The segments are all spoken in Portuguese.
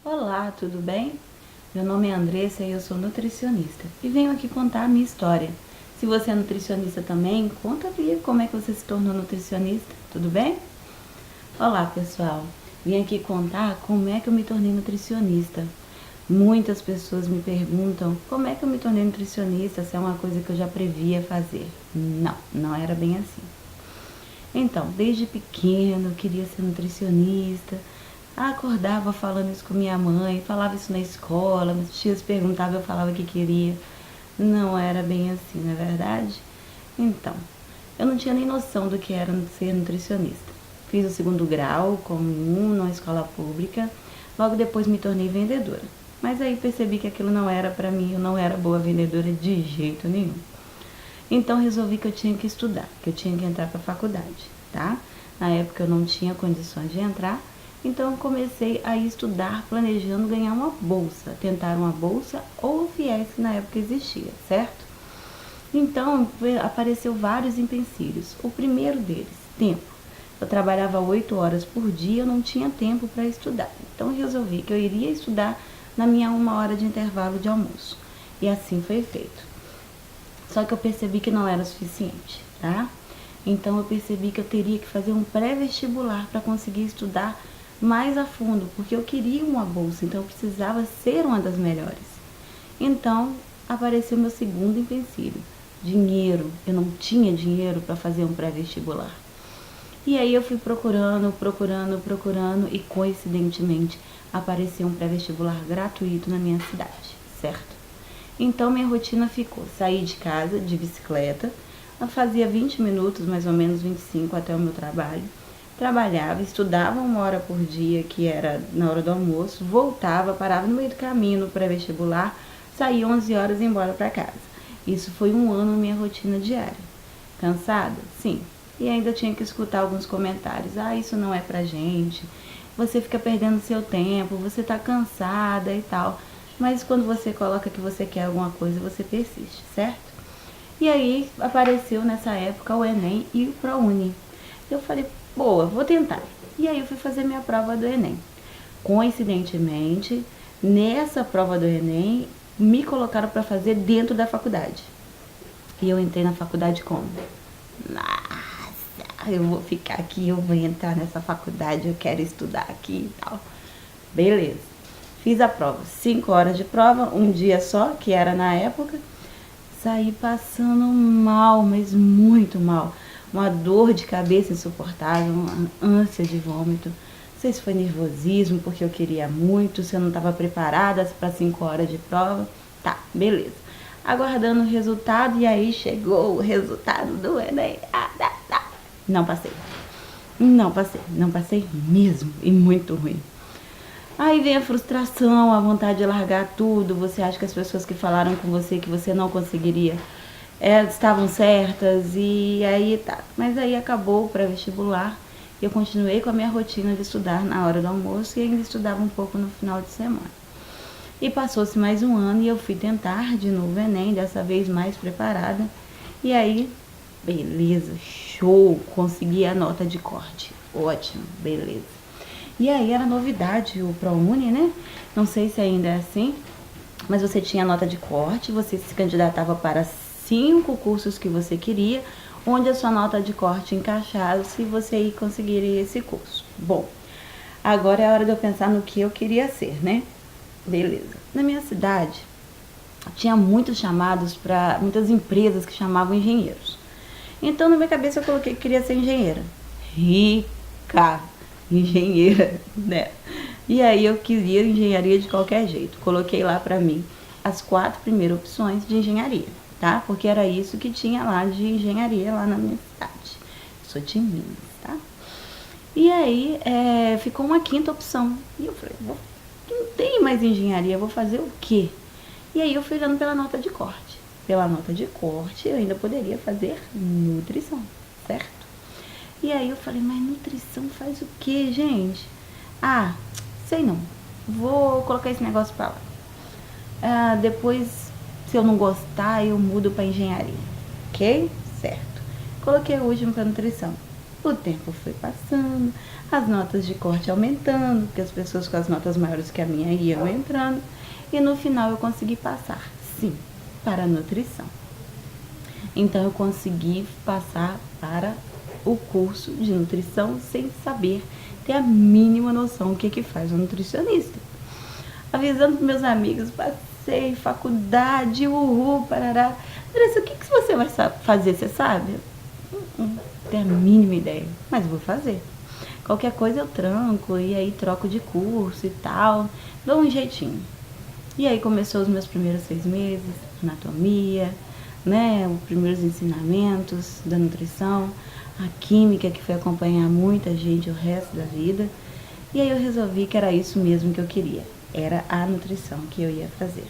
Olá, tudo bem? Meu nome é Andressa e eu sou nutricionista e venho aqui contar a minha história. Se você é nutricionista também, conta aí como é que você se tornou nutricionista, tudo bem? Olá, pessoal. Vim aqui contar como é que eu me tornei nutricionista. Muitas pessoas me perguntam como é que eu me tornei nutricionista, se é uma coisa que eu já previa fazer. Não, não era bem assim. Então, desde pequeno eu queria ser nutricionista. Acordava falando isso com minha mãe, falava isso na escola, meus tios perguntavam, eu falava que queria. Não era bem assim, não é verdade? Então, eu não tinha nem noção do que era ser nutricionista. Fiz o segundo grau comum numa escola pública, logo depois me tornei vendedora. Mas aí percebi que aquilo não era para mim, eu não era boa vendedora de jeito nenhum. Então resolvi que eu tinha que estudar, que eu tinha que entrar para a faculdade, tá? Na época eu não tinha condições de entrar, então eu comecei a estudar planejando ganhar uma bolsa, tentar uma bolsa ou o FIES que na época existia, certo? Então apareceu vários empecilhos. O primeiro deles, tempo. Eu trabalhava 8 horas por dia, eu não tinha tempo para estudar. Então resolvi que eu iria estudar na minha 1 hora de intervalo de almoço. E assim foi feito. Só que eu percebi que não era o suficiente, tá? Então eu percebi que eu teria que fazer um pré-vestibular para conseguir estudar mais a fundo, porque eu queria uma bolsa, então eu precisava ser uma das melhores. Então apareceu meu segundo empecilho, dinheiro. Eu não tinha dinheiro para fazer um pré-vestibular. E aí eu fui procurando e coincidentemente apareceu um pré-vestibular gratuito na minha cidade, certo? Então minha rotina ficou, sair de casa de bicicleta, eu fazia 20 minutos, mais ou menos 25 até o meu trabalho, trabalhava, estudava 1 hora por dia, que era na hora do almoço, voltava, parava no meio do caminho no pré-vestibular, saía 11 horas e ia embora para casa. Isso foi 1 ano minha rotina diária. Cansada? Sim. E ainda tinha que escutar alguns comentários. Ah, isso não é pra gente, você fica perdendo seu tempo, você tá cansada e tal. Mas quando você coloca que você quer alguma coisa, você persiste, certo? E aí apareceu nessa época o Enem e o ProUni. Eu falei, boa, vou tentar. E aí eu fui fazer minha prova do Enem. Coincidentemente, nessa prova do Enem, me colocaram para fazer dentro da faculdade. E eu entrei na faculdade como? Nossa, eu vou ficar aqui, eu vou entrar nessa faculdade, eu quero estudar aqui e tal. Beleza. Fiz a prova, 5 horas de prova, um dia só, que era na época. Saí passando mal, mas muito mal. Uma dor de cabeça insuportável, uma ânsia de vômito. Não sei se foi nervosismo, porque eu queria muito, se eu não estava preparada para 5 horas de prova. Tá, beleza. Aguardando o resultado, e aí chegou o resultado do Enem. Não passei. Não passei mesmo, e muito ruim. Aí vem a frustração, a vontade de largar tudo. Você acha que as pessoas que falaram com você que você não conseguiria estavam certas, e aí tá. Mas aí acabou o pré-vestibular e eu continuei com a minha rotina de estudar na hora do almoço e ainda estudava um pouco no final de semana. E passou-se mais 1 ano e eu fui tentar de novo o Enem, dessa vez mais preparada. E aí, beleza, show, consegui a nota de corte. Ótimo, beleza. E aí era novidade o ProUni, né? Não sei se ainda é assim, mas você tinha nota de corte, você se candidatava para 5 cursos que você queria, onde a sua nota de corte encaixava se você conseguiria esse curso. Bom, agora é a hora de eu pensar no que eu queria ser, né? Beleza. Na minha cidade, tinha muitos chamados para muitas empresas que chamavam engenheiros. Então, na minha cabeça, eu coloquei que queria ser engenheira. Rica, engenheira, né? E aí eu queria engenharia de qualquer jeito. Coloquei lá pra mim as 4 primeiras opções de engenharia, tá? Porque era isso que tinha lá de engenharia lá na minha cidade. Sou de Minas, tá? E aí ficou uma 5ª opção. E eu falei, não tem mais engenharia, vou fazer o quê? E aí eu fui olhando pela nota de corte. Pela nota de corte eu ainda poderia fazer nutrição, certo? E aí eu falei, mas nutrição faz o quê, gente? Ah, sei não. Vou colocar esse negócio pra lá. Depois, se eu não gostar, eu mudo pra engenharia. Ok? Certo. Coloquei o último pra nutrição. O tempo foi passando, as notas de corte aumentando, porque as pessoas com as notas maiores que a minha iam entrando, e no final eu consegui passar, sim, para a nutrição. Então eu consegui passar para o curso de nutrição sem saber, ter a mínima noção do que faz um nutricionista. Avisando para meus amigos, passei, faculdade, uhul, parará. Andressa, o que você vai fazer, você sabe? Não tenho a mínima ideia, mas vou fazer. Qualquer coisa eu tranco, e aí troco de curso e tal, dou um jeitinho. E aí começou os meus primeiros 6 meses, anatomia, né, os primeiros ensinamentos da nutrição, a química que foi acompanhar muita gente o resto da vida. E aí eu resolvi que era isso mesmo que eu queria, era a nutrição que eu ia fazer.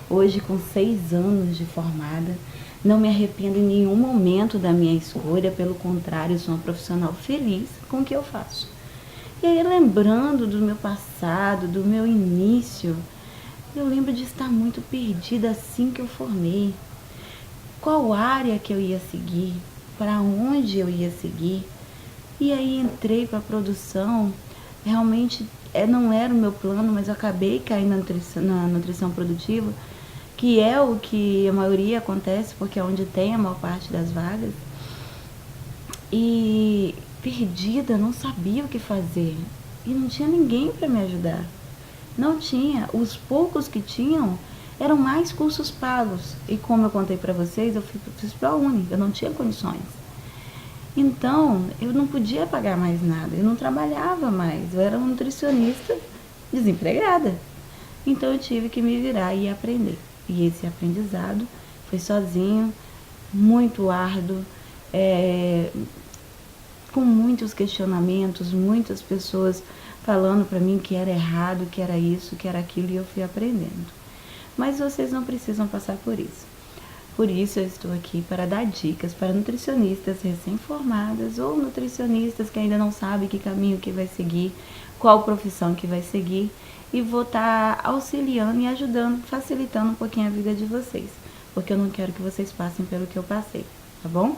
Hoje, com 6 anos de formada, não me arrependo em nenhum momento da minha escolha, pelo contrário, sou uma profissional feliz com o que eu faço. E aí, lembrando do meu passado, do meu início, eu lembro de estar muito perdida assim que eu formei. Qual área que eu ia seguir? Para onde eu ia seguir? E aí entrei para a produção. Realmente não era o meu plano, mas eu acabei caindo na nutrição produtiva, que é o que a maioria acontece, porque é onde tem a maior parte das vagas. E perdida, não sabia o que fazer. E não tinha ninguém para me ajudar. Não tinha. Os poucos que tinham eram mais cursos pagos. E como eu contei para vocês, eu fiz ProUni, eu não tinha condições. Então, eu não podia pagar mais nada, eu não trabalhava mais, eu era uma nutricionista desempregada. Então, eu tive que me virar e aprender. E esse aprendizado foi sozinho, muito árduo, com muitos questionamentos, muitas pessoas falando para mim que era errado, que era isso, que era aquilo, e eu fui aprendendo. Mas vocês não precisam passar por isso. Por isso eu estou aqui para dar dicas para nutricionistas recém-formadas ou nutricionistas que ainda não sabem que caminho que vai seguir, qual profissão que vai seguir, e vou estar auxiliando e ajudando, facilitando um pouquinho a vida de vocês, porque eu não quero que vocês passem pelo que eu passei, tá bom?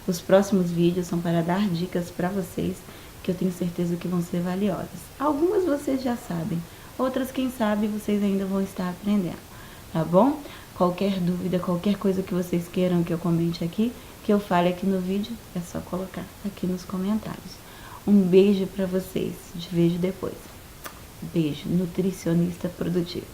Os próximos vídeos são para dar dicas para vocês, que eu tenho certeza que vão ser valiosas. Algumas vocês já sabem, outras, quem sabe, vocês ainda vão estar aprendendo, tá bom? Qualquer dúvida, qualquer coisa que vocês queiram que eu comente aqui, que eu fale aqui no vídeo, é só colocar aqui nos comentários. Um beijo para vocês, te vejo depois. Beijo, nutricionista produtivo.